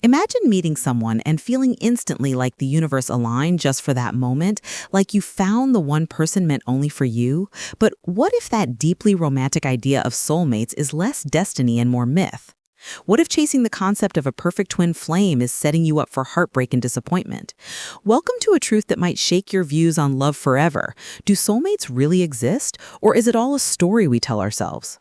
Imagine meeting someone and feeling instantly like the universe aligned just for that moment, like you found the one person meant only for you. But what if that deeply romantic idea of soulmates is less destiny and more myth? What if chasing the concept of a perfect twin flame is setting you up for heartbreak and disappointment? Welcome to a truth that might shake your views on love forever. Do soulmates really exist, or is it all a story we tell ourselves?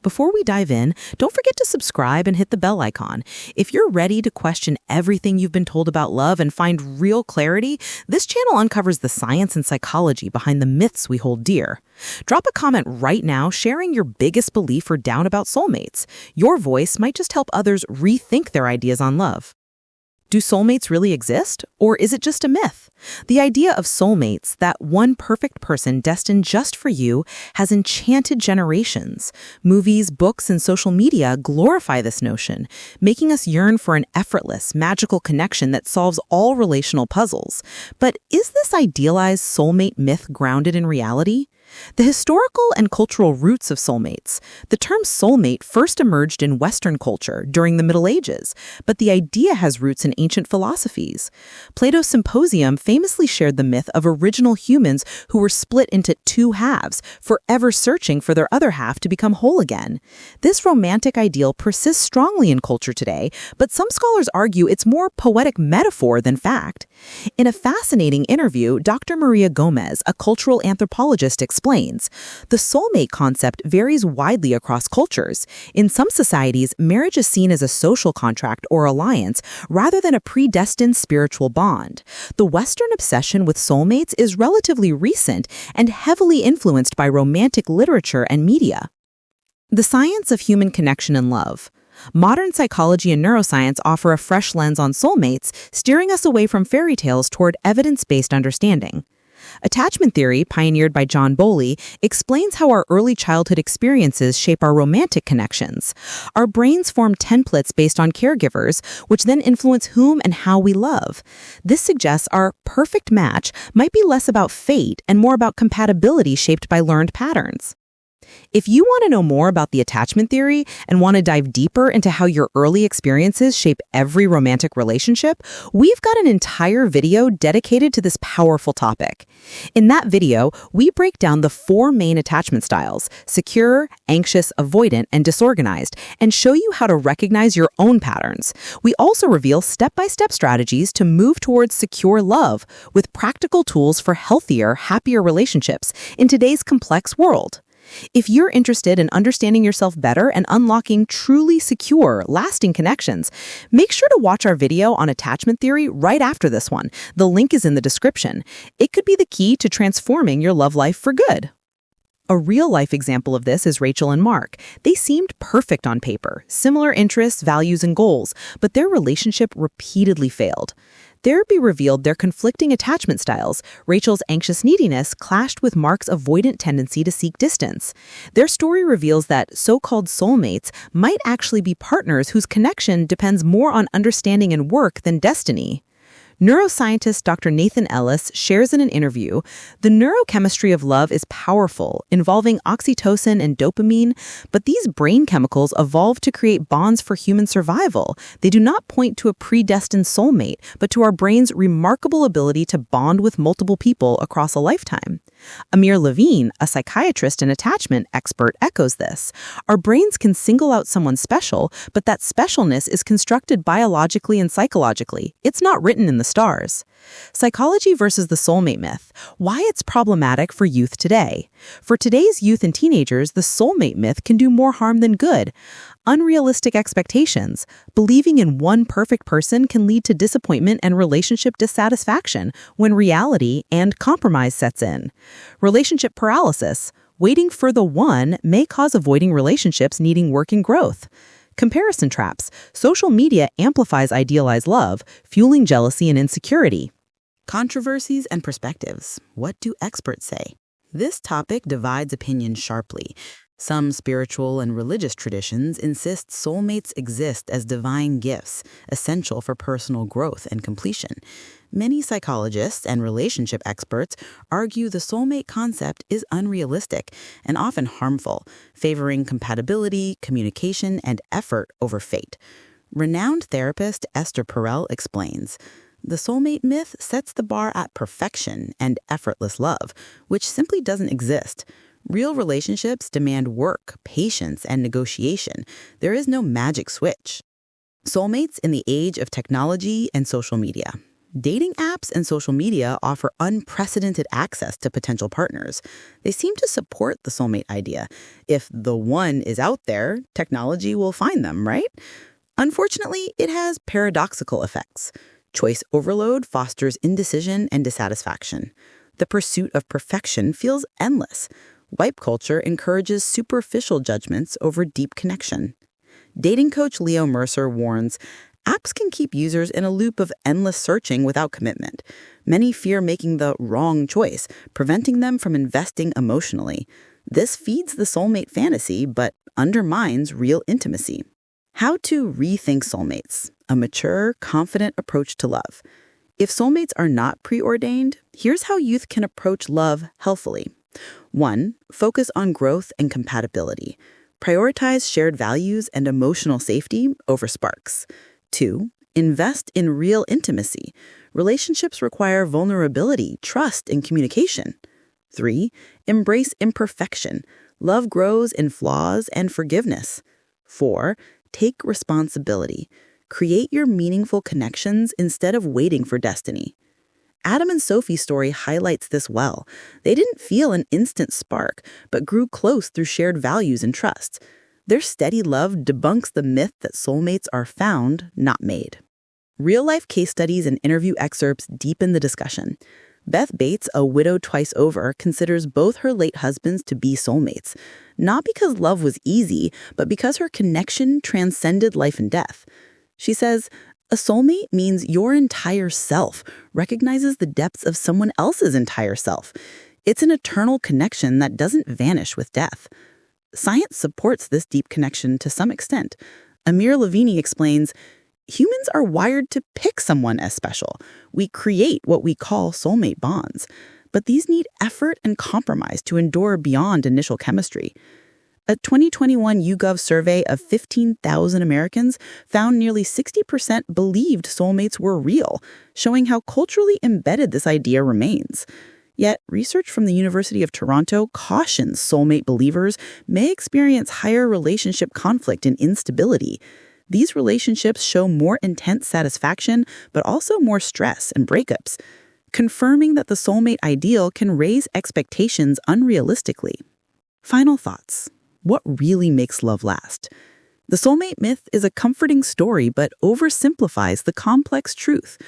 Before we dive in, don't forget to subscribe and hit the bell icon. If you're ready to question everything you've been told about love and find real clarity, this channel uncovers the science and psychology behind the myths we hold dear. Drop a comment right now sharing your biggest belief or doubt about soulmates. Your voice might just help others rethink their ideas on love. Do soulmates really exist, or is it just a myth? The idea of soulmates, that one perfect person destined just for you, has enchanted generations. Movies, books, and social media glorify this notion, making us yearn for an effortless, magical connection that solves all relational puzzles. But is this idealized soulmate myth grounded in reality? The historical and cultural roots of soulmates. The term soulmate first emerged in Western culture during the Middle Ages, but the idea has roots in ancient philosophies. Plato's Symposium famously shared the myth of original humans who were split into two halves, forever searching for their other half to become whole again. This romantic ideal persists strongly in culture today, but some scholars argue it's more poetic metaphor than fact. In a fascinating interview, Dr. Maria Gomez, a cultural anthropologist, explains, the soulmate concept varies widely across cultures. In some societies, marriage is seen as a social contract or alliance rather than a predestined spiritual bond. The Western obsession with soulmates is relatively recent and heavily influenced by romantic literature and media. The science of human connection and love. Modern psychology and neuroscience offer a fresh lens on soulmates, steering us away from fairy tales toward evidence-based understanding. Attachment theory, pioneered by John Bowley, explains how our early childhood experiences shape our romantic connections. Our brains form templates based on caregivers, which then influence whom and how we love. This suggests our perfect match might be less about fate and more about compatibility shaped by learned patterns. If you want to know more about the attachment theory and want to dive deeper into how your early experiences shape every romantic relationship, we've got an entire video dedicated to this powerful topic. In that video, we break down the 4 main attachment styles: secure, anxious, avoidant, and disorganized, and show you how to recognize your own patterns. We also reveal step-by-step strategies to move towards secure love with practical tools for healthier, happier relationships in today's complex world. If you're interested in understanding yourself better and unlocking truly secure, lasting connections, make sure to watch our video on attachment theory right after this one. The link is in the description. It could be the key to transforming your love life for good. A real-life example of this is Rachel and Mark. They seemed perfect on paper, similar interests, values, and goals, but their relationship repeatedly failed. Therapy revealed their conflicting attachment styles. Rachel's anxious neediness clashed with Mark's avoidant tendency to seek distance. Their story reveals that so-called soulmates might actually be partners whose connection depends more on understanding and work than destiny. Neuroscientist Dr. Nathan Ellis shares in an interview, the neurochemistry of love is powerful, involving oxytocin and dopamine, but these brain chemicals evolved to create bonds for human survival. They do not point to a predestined soulmate, but to our brain's remarkable ability to bond with multiple people across a lifetime. Amir Levine, a psychiatrist and attachment expert, echoes this. Our brains can single out someone special, but that specialness is constructed biologically and psychologically. It's not written in the stars. Psychology versus the soulmate myth. Why it's problematic for youth today. For today's youth and teenagers, the soulmate myth can do more harm than good. Unrealistic expectations. Believing in one perfect person can lead to disappointment and relationship dissatisfaction when reality and compromise sets in. Relationship paralysis. Waiting for the one may cause avoiding relationships needing work and growth. Comparison traps. Social media amplifies idealized love, fueling jealousy and insecurity. Controversies and perspectives. What do experts say? This topic divides opinion sharply. Some spiritual and religious traditions insist soulmates exist as divine gifts, essential for personal growth and completion. Many psychologists and relationship experts argue the soulmate concept is unrealistic and often harmful, favoring compatibility, communication, and effort over fate. Renowned therapist Esther Perel explains, the soulmate myth sets the bar at perfection and effortless love, which simply doesn't exist. Real relationships demand work, patience, and negotiation. There is no magic switch. Soulmates in the age of technology and social media. Dating apps and social media offer unprecedented access to potential partners. They seem to support the soulmate idea. If the one is out there, technology will find them, right? Unfortunately, it has paradoxical effects. Choice overload fosters indecision and dissatisfaction. The pursuit of perfection feels endless. Wipe culture encourages superficial judgments over deep connection. Dating coach Leo Mercer warns, apps can keep users in a loop of endless searching without commitment. Many fear making the wrong choice, preventing them from investing emotionally. This feeds the soulmate fantasy, but undermines real intimacy. How to rethink soulmates, a mature, confident approach to love. If soulmates are not preordained, here's how youth can approach love healthfully. 1. Focus on growth and compatibility. Prioritize shared values and emotional safety over sparks. 2. Invest in real intimacy. Relationships require vulnerability, trust, and communication. 3. Embrace imperfection. Love grows in flaws and forgiveness. 4. Take responsibility. Create your meaningful connections instead of waiting for destiny. Adam and Sophie's story highlights this well. They didn't feel an instant spark, but grew close through shared values and trust. Their steady love debunks the myth that soulmates are found, not made. Real-life case studies and interview excerpts deepen the discussion. Beth Bates, a widow twice over, considers both her late husbands to be soulmates, not because love was easy, but because her connection transcended life and death. She says, a soulmate means your entire self recognizes the depths of someone else's entire self. It's an eternal connection that doesn't vanish with death. Science supports this deep connection to some extent. Amir Levine explains, humans are wired to pick someone as special. We create what we call soulmate bonds, but these need effort and compromise to endure beyond initial chemistry. A 2021 YouGov survey of 15,000 Americans found nearly 60% believed soulmates were real, showing how culturally embedded this idea remains. Yet, research from the University of Toronto cautions soulmate believers may experience higher relationship conflict and instability. These relationships show more intense satisfaction, but also more stress and breakups, confirming that the soulmate ideal can raise expectations unrealistically. Final thoughts. What really makes love last? The soulmate myth is a comforting story, but oversimplifies the complex truth.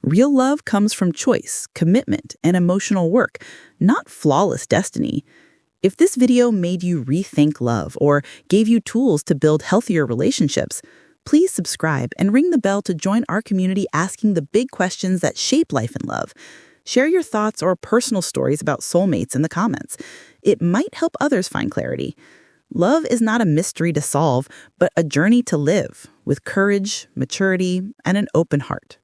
Real love comes from choice, commitment, and emotional work, not flawless destiny. If this video made you rethink love or gave you tools to build healthier relationships, please subscribe and ring the bell to join our community asking the big questions that shape life and love. Share your thoughts or personal stories about soulmates in the comments. It might help others find clarity. Love is not a mystery to solve, but a journey to live with courage, maturity, and an open heart.